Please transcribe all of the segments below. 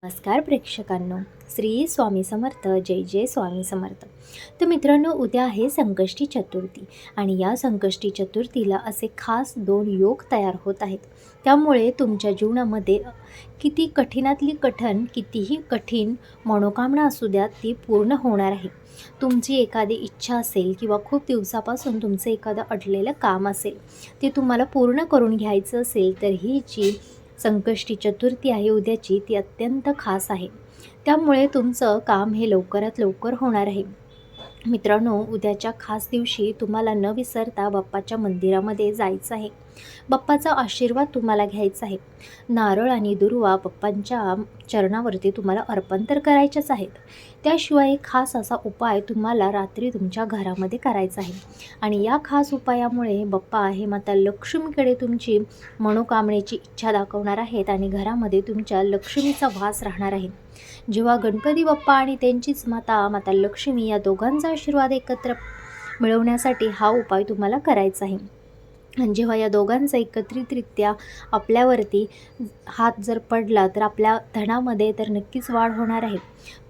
नमस्कार प्रेक्षकांनो, श्री स्वामी समर्थ. जय जय स्वामी समर्थ. तर मित्रांनो, उद्या आहे संकष्टी चतुर्थी आणि या संकष्टी चतुर्थीला असे खास 2 योग तयार होत आहेत. त्यामुळे तुमच्या जीवनामध्ये किती कठीणातली कठीण, कितीही कठीण मनोकामना असू द्या, ती पूर्ण होणार आहे. तुमची एखादी इच्छा असेल किंवा खूप दिवसापासून तुमचं एखादं अडलेलं काम असेल, ते तुम्हाला पूर्ण करून घ्यायचं असेल, तर ही जी संकष्टी चतुर्थी आहे उद्याची, ती अत्यंत खास आहे. त्यामुळे तुमचं काम हे लवकरात लवकर होणार आहे. मित्रांनो, उद्याच्या खास दिवशी तुम्हाला न विसरता बाप्पाच्या मंदिरामध्ये जायचं आहे. बाप्पाचा आशीर्वाद तुम्हाला घ्यायचा आहे. नारळ आणि दुर्वा बाप्पांच्या चरणावरती तुम्हाला अर्पण तर करायच्याच आहेत. त्याशिवाय खास असा उपाय तुम्हाला रात्री तुमच्या घरामध्ये करायचा आहे. आणि या खास उपायामुळे बाप्पा हे माता लक्ष्मीकडे तुमची मनोकामनेची इच्छा दाखवणार आहेत आणि घरामध्ये तुमच्या लक्ष्मीचा वास राहणार आहे. जेव्हा गणपती बाप्पा आणि त्यांचीच माता लक्ष्मी या दोघांचा आशीर्वाद एकत्र मिळवण्यासाठी हा उपाय तुम्हाला करायचा आहे. आणि जेव्हा या दोघांचा एकत्रितरित्या आपल्यावरती हात जर पडला, तर आपल्या धनामध्ये तर नक्कीच वाढ होणार आहे,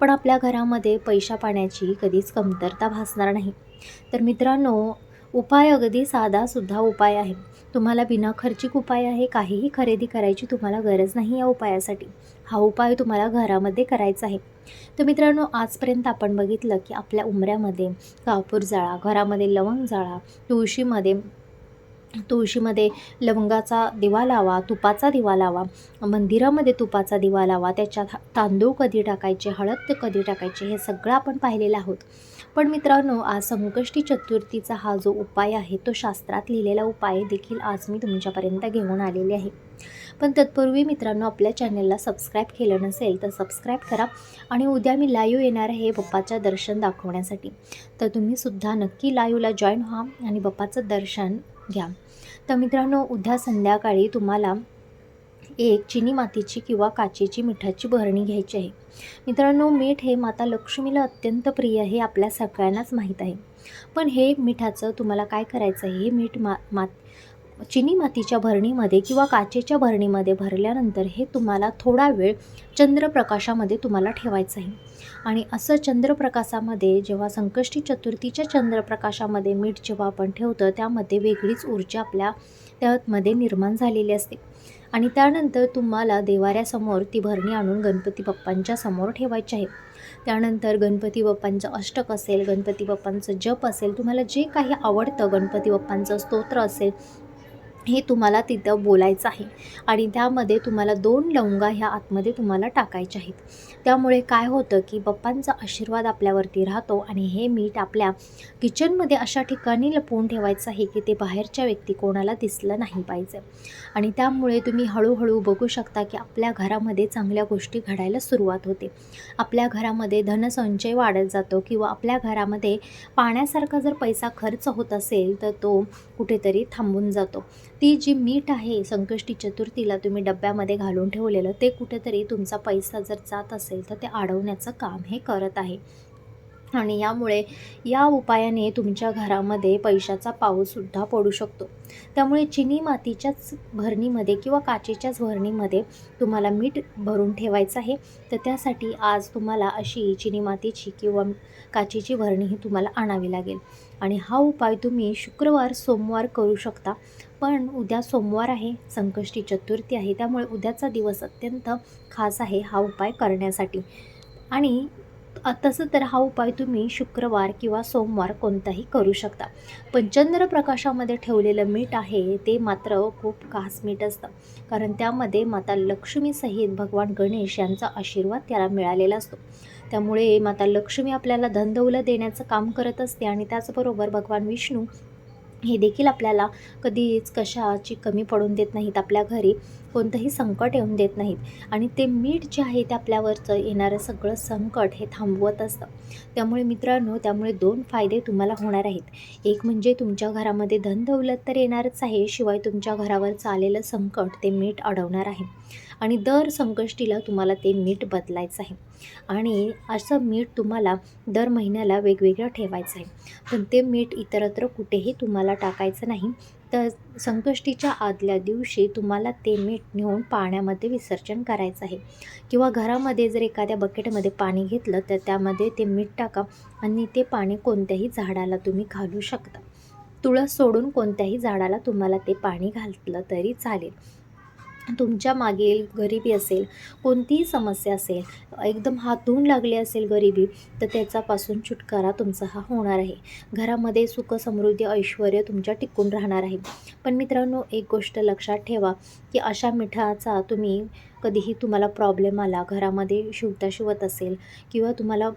पण आपल्या घरामध्ये पैसा पाण्याची कधीच कमतरता भासणार नाही. तर मित्रांनो, उपाय अगदी साधासुद्धा उपाय आहे. तुम्हाला बिनाखर्चिक उपाय आहे. काहीही खरेदी करायची तुम्हाला गरज नाही या उपायासाठी. हा उपाय तुम्हाला घरामध्ये करायचा आहे. तर मित्रांनो, आजपर्यंत आपण बघितलं की आपल्या उंबऱ्यामध्ये कापूर जाळा, घरामध्ये लवंग जाळा, तुळशीमध्ये लवंगाचा दिवा लावा, तुपाचा दिवा लावा, मंदिरामध्ये तुपाचा दिवा लावा, त्याच्यात तांदूळ कधी टाकायचे, हळद कधी टाकायचे, हे सगळं आपण पाहिलेलं आहोत. पण मित्रांनो, आज संकष्टी चतुर्थीचा हा जो उपाय आहे, तो शास्त्रात लिहिलेला उपाय देखील आज मी तुमच्यापर्यंत घेऊन आलेले आहे. पण तत्पूर्वी मित्रांनो, आपल्या चॅनलला सबस्क्राईब केलं नसेल तर सबस्क्राईब करा. आणि उद्या मी लाईव्ह येणार आहे बाप्पाचं दर्शन दाखवण्यासाठी. तर तुम्हीसुद्धा नक्की लाईव्हला जॉईन व्हा आणि बाप्पाचं दर्शन घ्या. तर मित्रांनो, उद्या संध्याकाळी तुम्हाला एक चिनी मातीची किंवा काचेची मिठाची भरणी घ्यायची आहे. मित्रांनो, मीठ हे माता लक्ष्मीला अत्यंत प्रिय हे आपल्या सगळ्यांनाच माहीत आहे. पण हे मिठाचं तुम्हाला काय करायचं आहे, हे मीठ चिनी मातीच्या भरणीमध्ये किंवा काचेच्या भरणीमध्ये भरल्यानंतर हे तुम्हाला थोडा वेळ चंद्रप्रकाशामध्ये तुम्हाला ठेवायचं आहे. आणि असं चंद्रप्रकाशामध्ये, जेव्हा संकष्टी चतुर्थीच्या चंद्रप्रकाशामध्ये मीठ जेव्हा आपण ठेवतो, त्यामध्ये वेगळीच ऊर्जा आपल्या त्यामध्ये निर्माण झालेली असते. आणि त्यानंतर तुम्हाला देवाऱ्यासमोर ती भरणी आणून गणपती बाप्पांच्या समोर ठेवायची आहे. त्यानंतर गणपती बाप्पांचं अष्टक असेल, गणपती बाप्पांचं जप असेल, तुम्हाला जे काही आवडतं, गणपती बाप्पांचं स्तोत्र असेल, हे तुम्हाला तिथं बोलायचं आहे. आणि त्यामध्ये तुम्हाला 2 लवंगा ह्या आतमध्ये तुम्हाला टाकायच्या आहेत. त्यामुळे काय होतं की बाप्पांचा आशीर्वाद आपल्यावरती राहतो. आणि हे मीठ आपल्या किचनमध्ये अशा ठिकाणी लपवून ठेवायचं आहे की ते बाहेरच्या व्यक्ती कोणाला दिसलं नाही पाहिजे. आणि त्यामुळे तुम्ही हळूहळू बघू शकता की आपल्या घरामध्ये चांगल्या गोष्टी घडायला सुरुवात होते. आपल्या घरामध्ये धनसंचय वाढत जातो किंवा आपल्या घरामध्ये पाण्यासारखा जर पैसा खर्च होत असेल, तर तो कुठेतरी थांबून जातो. ती जी मीठ आहे संकष्टी चतुर्थीला तुम्ही डब्यामध्ये घालून ठेवलेलं, ते कुठेतरी तुमचा पैसा जर जात असेल तर ते अडवण्याचं काम हे करत आहे. आणि यामुळे या उपायाने तुमच्या घरामध्ये पैशाचा पाऊससुद्धा पडू शकतो. त्यामुळे चिनी मातीच्याच भरणीमध्ये किंवा काचेच्याच भरणीमध्ये तुम्हाला मीठ भरून ठेवायचं आहे. तर त्यासाठी आज तुम्हाला अशी चिनी मातीची किंवा काचेची भरणी ही तुम्हाला आणावी लागेल. आणि हा उपाय तुम्ही शुक्रवार, सोमवार करू शकता. पण उद्या सोमवार आहे, संकष्टी चतुर्थी आहे, त्यामुळे उद्याचा दिवस अत्यंत खास आहे हा उपाय करण्यासाठी. आणि तसं तर हा उपाय तुम्ही शुक्रवार किंवा सोमवार कोणताही करू शकता. पण चंद्रप्रकाशामध्ये ठेवलेलं मीठ आहे ते मात्र खूप खास मीठ असतं, कारण त्यामध्ये माता लक्ष्मीसहित भगवान गणेश यांचा आशीर्वाद त्याला मिळालेला असतो. त्यामुळे माता लक्ष्मी आपल्याला धनदौलत देण्याचं काम करत असते. आणि त्याचबरोबर भगवान विष्णू हे देखील आपल्याला कधीच कशाची कमी पडून देत नाहीत, आपल्या घरी कोणतंही संकट येऊन देत नाहीत. आणि ते मीठ जे आहे ते आपल्यावरचं येणारं सगळं संकट हे थांबवत असतं. त्यामुळे मित्रांनो, त्यामुळे 2 फायदे तुम्हाला होणार आहेत. एक म्हणजे तुमच्या घरामध्ये धनदौलत तर येणारच आहे, शिवाय तुमच्या घरावरचं आलेलं संकट ते मीठ अडवणार आहे. आणि दर संकष्टीला तुम्हाला ते मीठ बदलायचं आहे. आणि असं मीठ तुम्हाला दर महिन्याला वेगवेगळं ठेवायचं आहे. पण ते मीठ इतरत्र कुठेही तुम्हाला टाकायचं नाही. तर संकष्टीच्या आदल्या दिवशी तुम्हाला ते मीठ नेऊन पाण्यामध्ये विसर्जन करायचं आहे. किंवा घरामध्ये जर एखाद्या बकेटमध्ये पाणी घेतलं तर त्यामध्ये ते मीठ टाका आणि ते पाणी कोणत्याही झाडाला तुम्ही घालू शकता. तुळस सोडून कोणत्याही झाडाला तुम्हाला ते पाणी घातलं तरी चालेल. तुमच्या मागील गरिबी असेल, कोणतीही समस्या असेल, एकदम हात धुवून लागली असेल गरिबी, तर त्याच्यापासून छुटकारा तुमचा हा होणार आहे. घरामध्ये सुख, समृद्धी, ऐश्वर्य तुमच्या टिकून राहणार आहे. पण मित्रांनो, एक गोष्ट लक्षात ठेवा, की अशा मिठाचा तुम्ही कधीही तुम्हाला प्रॉब्लेम आला, घरामध्ये शिवता-शिवत असेल किंवा तुम्हाला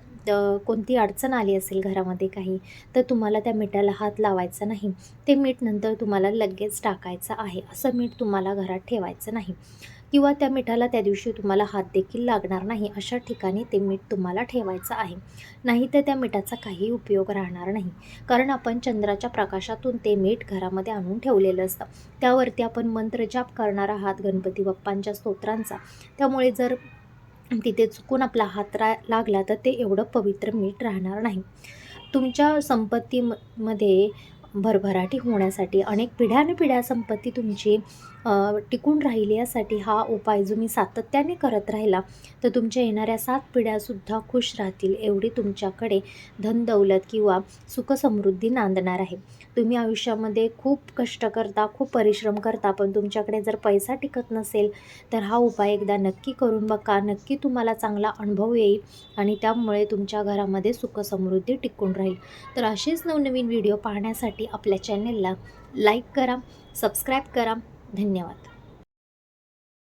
कोणती अडचण आली असेल घरामध्ये काही, तर तुम्हाला त्या मिठाला हात लावायचा नाही. ते मीठ नंतर तुम्हाला लगेच टाकायचं आहे. असं मीठ तुम्हाला घरात ठेवायचं नाही किंवा त्या मिठाला त्या दिवशी तुम्हाला हात देखील लागणार नाही, अशा ठिकाणी ते मीठ तुम्हाला ठेवायचं आहे. नाहीतर त्या मिठाचा काही उपयोग राहणार नाही. कारण आपण चंद्राच्या प्रकाशातून ते मीठ घरामध्ये आणून ठेवलेलं असतं. त्यावरती आपण मंत्रजाप करणार आहात गणपती बाप्पांच्या स्तोत्रांचा. त्यामुळे जर तिथे चुकून आपला हात लागला तर ते एवढं पवित्र मीठ राहणार नाही. तुमच्या मध्ये भरभराटी होण्यासाठी, अनेक पिढ्यानपिढ्या संपत्ती तुमची टिकून राहिली यासाठी हा उपाय तुम्ही सातत्याने करत राहिला तर तुमच्या येणाऱ्या 7 पिढ्यासुद्धा खुश राहतील, एवढी तुमच्याकडे धनदौलत किंवा सुखसमृद्धी नांदणार आहे. तुम्ही आयुष्यामध्ये खूप कष्ट करता, खूप परिश्रम करता, पण तुमच्याकडे जर पैसा टिकत नसेल तर हा उपाय एकदा नक्की करून बघा. नक्की तुम्हाला चांगला अनुभव येईल आणि त्यामुळे तुमच्या घरामध्ये सुखसमृद्धी टिकून राहील. तर असेच नवनवीन व्हिडिओ पाहण्यासाठी आपल्या चॅनेलला लाईक करा, सबस्क्राईब करा. धन्यवाद.